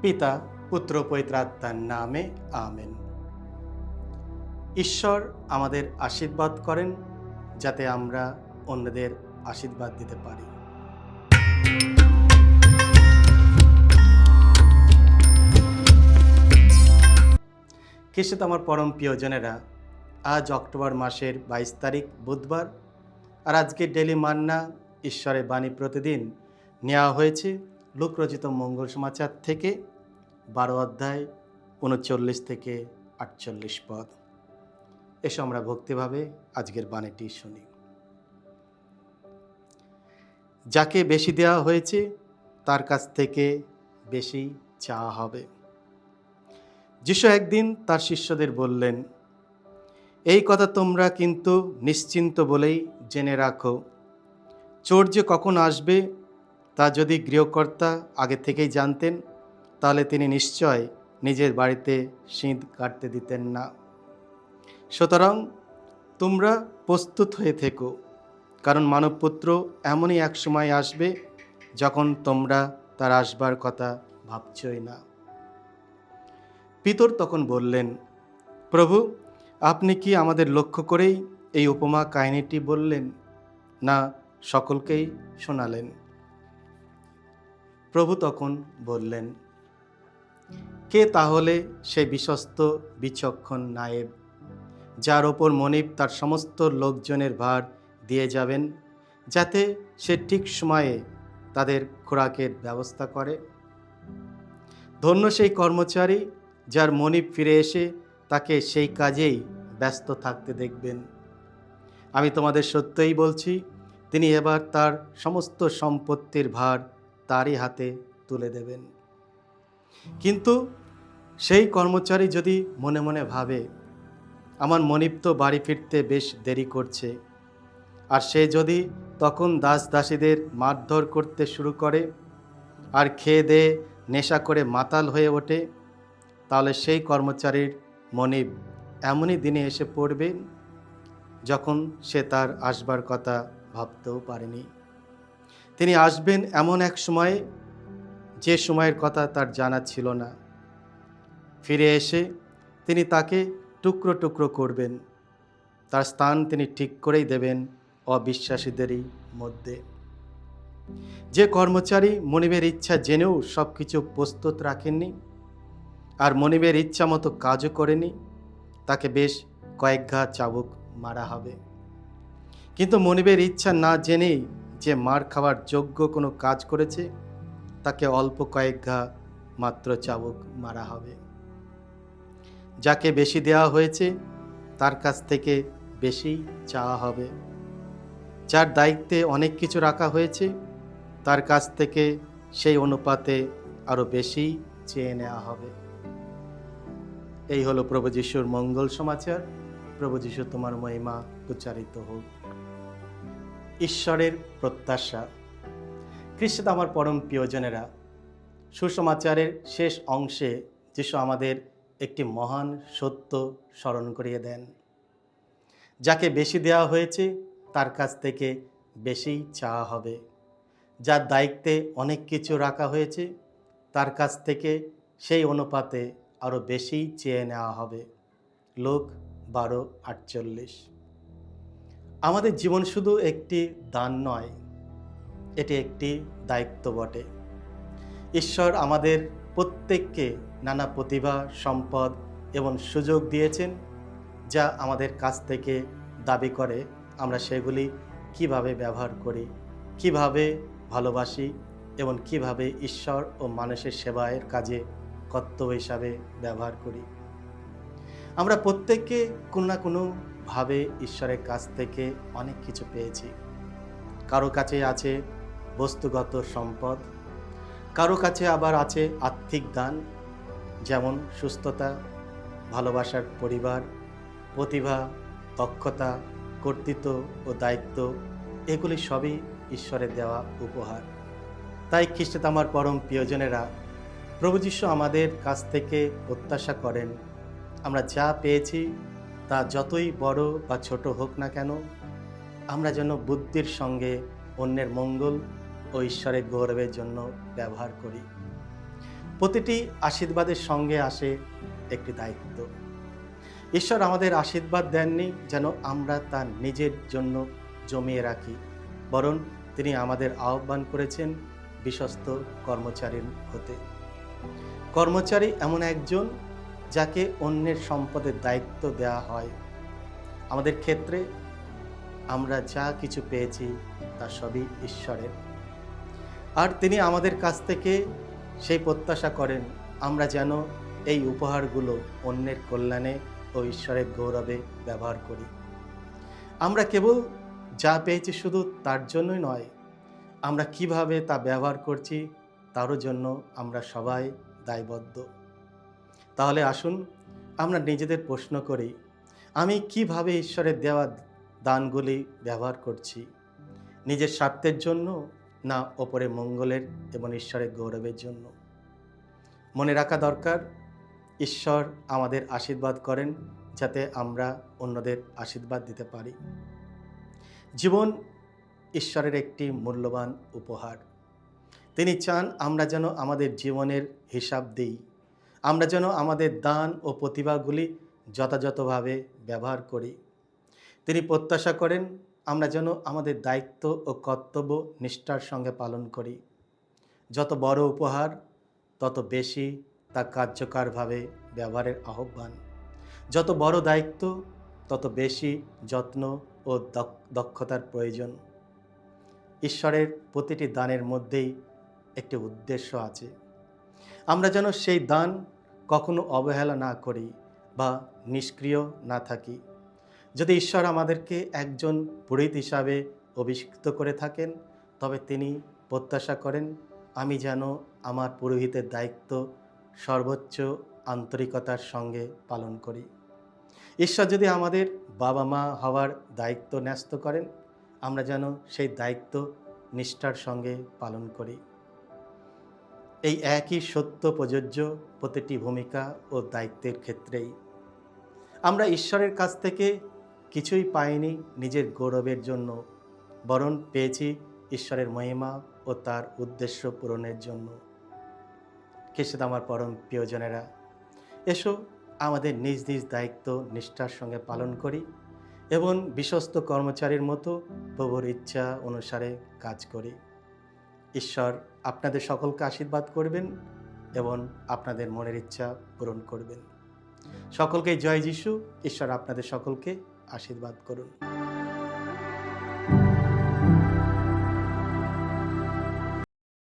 পিতা পুত্র পবিত্র আত্মার নামে আমেন। ঈশ্বর আমাদের আশীর্বাদ করেন যাতে আমরা অন্যদের আশীর্বাদ দিতে পারি। খ্রিস্টে আমার পরম প্রিয়জনেরা, আজ অক্টোবর মাসের 22 তারিখ বুধবার, আর আজকে ডেলি মান্না ঈশ্বরের বাণী প্রতিদিন নেওয়া হয়েছে লূক রচিত মঙ্গল সমাচার থেকে 12 অধ্যায় 39 থেকে 48 পদ। এসো আমরা ভক্তিভাবে আজকের বাণীটি শুনি। যাকে বেশি দেওয়া হয়েছে তার কাছ থেকে বেশি চাওয়া হবে। যিশু একদিন তার শিষ্যদের বললেন, এই কথা তোমরা কিন্তু নিশ্চিন্ত বলেই জেনে রাখো, চোর যে কখন আসবে তা যদি গৃহকর্তা আগে থেকেই জানতেন, তাহলে তিনি নিশ্চয় নিজের বাড়িতে সিঁধ কাটতে দিতেন না। সুতরাং তোমরা প্রস্তুত হয়ে থেকো, কারণ মানবপুত্র এমনই এক সময় আসবে যখন তোমরা তার আসবার কথা ভাবছই না। পিতর তখন বললেন, প্রভু, আপনি কি আমাদের লক্ষ্য করেই এই উপমা কাহিনীটি বললেন, না সকলকেই শোনালেন? প্রভু তখন বললেন, কে তাহলে সেই বিশ্বস্ত বিচক্ষণ নায়েব, যার ওপর মনিব তার সমস্ত লোকজনের ভার দিয়ে যাবেন, যাতে সে ঠিক সময়ে তাদের খোরাকের ব্যবস্থা করে? ধন্য সেই কর্মচারী যার মনিব ফিরে এসে তাকে সেই কাজেই ব্যস্ত থাকতে দেখবেন। আমি তোমাদের সত্যই বলছি, তিনি এবার তার সমস্ত সম্পত্তির ভার তারই হাতে তুলে দেবেন। কিন্তু সেই কর্মচারী যদি মনে মনে ভাবে, আমার মনিব তো বাড়ি ফিরতে বেশ দেরি করছে, আর সে যদি তখন দাস দাসীদের মারধর করতে শুরু করে আর খেয়ে দেয়ে নেশা করে মাতাল হয়ে ওঠে, তাহলে সেই কর্মচারীর মনিব এমনই দিনে এসে পড়বেন যখন সে তার আসবার কথা ভাবতেও পারেনি। তিনি আসবেন এমন এক সময়ে যে সময়ের কথা তার জানা ছিল না। ফিরে এসে তিনি তাকে টুকরো টুকরো করবেন, তার স্থান তিনি ঠিক করেই দেবেন অবিশ্বাসীদেরই মধ্যে। যে কর্মচারী মনিবের ইচ্ছা জেনেও সব কিছু প্রস্তুত রাখেননি আর মনিবের ইচ্ছা মতো কাজও করেনি, তাকে বেশ কয়েক ঘা চাবুক মারা হবে। কিন্তু মনিবের ইচ্ছা না জেনেই যে মার খাওয়ার যোগ্য কোনো কাজ করেছে, তাকে অল্প কয়েক ঘা মাত্র চাবুক মারা হবে। যাকে বেশি দেওয়া হয়েছে তার কাছ থেকে বেশি চাওয়া হবে। যার দায়িত্বে অনেক কিছু রাখা হয়েছে তার কাছ থেকে সেই অনুপাতে আরও বেশি চেয়ে নেওয়া হবে। এই হলো প্রভু যিশুর মঙ্গল সমাচার। প্রভু যিশু তোমার মহিমা উচ্চারিত হোক। ঈশ্বরের প্রত্যাশা। খ্রিস্টে আমার পরম প্রিয়জনেরা, সুসমাচারের শেষ অংশে যিশু আমাদের একটি মহান সত্য স্মরণ করিয়ে দেন। যাকে বেশি দেওয়া হয়েছে তার কাছ থেকে বেশি চাওয়া হবে। যার দায়িত্বে অনেক কিছু রাখা হয়েছে তার কাছ থেকে সেই অনুপাতে আরও বেশি চেয়ে নেওয়া হবে। লূক 12:48। আমাদের জীবন শুধু একটি দান নয়, এটি একটি দায়িত্ব বটে। ঈশ্বর আমাদের প্রত্যেককে নানা প্রতিভা, সম্পদ এবং সুযোগ দিয়েছেন, যা আমাদের কাছ থেকে দাবি করে আমরা সেগুলি কিভাবে ব্যবহার করি, কিভাবে ভালোবাসি এবং কিভাবে ঈশ্বর ও মানুষের সেবায়ের কাজে কর্তব্য হিসাবে ব্যবহার করি। আমরা প্রত্যেককে কোনো না কোনোভাবে ঈশ্বরের কাছ থেকে অনেক কিছু পেয়েছি। কারো কাছে আছে বস্তুগত সম্পদ, কারো কাছে আবার আছে আর্থিক দান, যেমন সুস্থতা, ভালোবাসার পরিবার, প্রতিভা, দক্ষতা, কর্তৃত্ব ও দায়িত্ব, এগুলি সবই ঈশ্বরের দেওয়া উপহার। তাই খ্রিস্টে আমার পরম প্রিয়জনেরা, প্রভু যিশু আমাদের কাছ থেকে প্রত্যাশা করেন আমরা যা পেয়েছি তা যতই বড় বা ছোট হোক না কেন, আমরা যেন বুদ্ধির সঙ্গে অন্যের মঙ্গল ও ঈশ্বরের গৌরবের জন্য ব্যবহার করি। প্রতিটি আশীর্বাদের সঙ্গে আসে একটি দায়িত্ব। ঈশ্বর আমাদের আশীর্বাদ দেননি যেন আমরা তা নিজের জন্য জমিয়ে রাখি, বরং তিনি আমাদের আহ্বান করেছেন বিশ্বস্ত কর্মচারী হতে। কর্মচারী এমন একজন যাকে অন্যের সম্পদের দায়িত্ব দেওয়া হয়। আমাদের ক্ষেত্রে আমরা যা কিছু পেয়েছি তা সবই ঈশ্বরের, আর তিনি আমাদের কাছ থেকে সেই প্রত্যাশা করেন আমরা যেন এই উপহারগুলো অন্যের কল্যাণে ও ঈশ্বরের গৌরবে ব্যবহার করি। আমরা কেবল যা পেয়েছি শুধু তার জন্যই নয়, আমরা কিভাবে তা ব্যবহার করছি তারও জন্য আমরা সবাই দায়বদ্ধ। তাহলে আসুন আমরা নিজেদের প্রশ্ন করি, আমি কিভাবে ঈশ্বরের দেওয়া দানগুলি ব্যবহার করছি? নিজের স্বার্থের জন্য, না অপরের মঙ্গলের এবং ঈশ্বরের গৌরবের জন্য? মনে রাখা দরকার, ঈশ্বর আমাদের আশীর্বাদ করেন যাতে আমরা অন্যদের আশীর্বাদ দিতে পারি। জীবন ঈশ্বরের একটি মূল্যবান উপহার। তিনি চান আমরা যেন আমাদের জীবনের হিসাব দিই, আমরা যেন আমাদের দান ও প্রতিভাগুলি যথাযথভাবে ব্যবহার করি। তিনি প্রত্যাশা করেন আমরা যেন আমাদের দায়িত্ব ও কর্তব্য নিষ্ঠার সঙ্গে পালন করি। যত বড় উপহার তত বেশি তা কার্যকরভাবে ব্যবহারের আহ্বান। যত বড় দায়িত্ব তত বেশি যত্ন ও দক্ষতার প্রয়োজন। ঈশ্বরের প্রতিটি দানের মধ্যেই একটি উদ্দেশ্য আছে। আমরা যেন সেই দান কখনো অবহেলা না করি বা নিষ্ক্রিয় না থাকি। যদি ঈশ্বর আমাদেরকে একজন পুরোহিত হিসাবে অভিষিক্ত করে থাকেন, তবে তিনি প্রত্যাশা করেন আমি যেন আমার পুরোহিতের দায়িত্ব সর্বোচ্চ আন্তরিকতার সঙ্গে পালন করি। ঈশ্বর যদি আমাদের বাবা মা হওয়ার দায়িত্ব ন্যস্ত করেন, আমরা যেন সেই দায়িত্ব নিষ্ঠার সঙ্গে পালন করি। এই একই সত্য প্রযোজ্য প্রতিটি ভূমিকা ও দায়িত্বের ক্ষেত্রেই। আমরা ঈশ্বরের কাছ থেকে কিছুই পাইনি নিজের গৌরবের জন্য, বরং পেয়েছি ঈশ্বরের মহিমা ও তার উদ্দেশ্য পূরণের জন্য। খ্রিস্টে আমার পরম প্রিয়জনেরা, এসো আমাদের নিজ নিজ দায়িত্ব নিষ্ঠার সঙ্গে পালন করি এবং বিশ্বস্ত কর্মচারীর মতো প্রভুর ইচ্ছা অনুসারে কাজ করি। ঈশ্বর আপনাদের সকলকে আশীর্বাদ করবেন এবং আপনাদের মনের ইচ্ছা পূরণ করবেন। সকলকে জয় যিশু। ঈশ্বর আপনাদের সকলকে আশীর্বাদ করুন।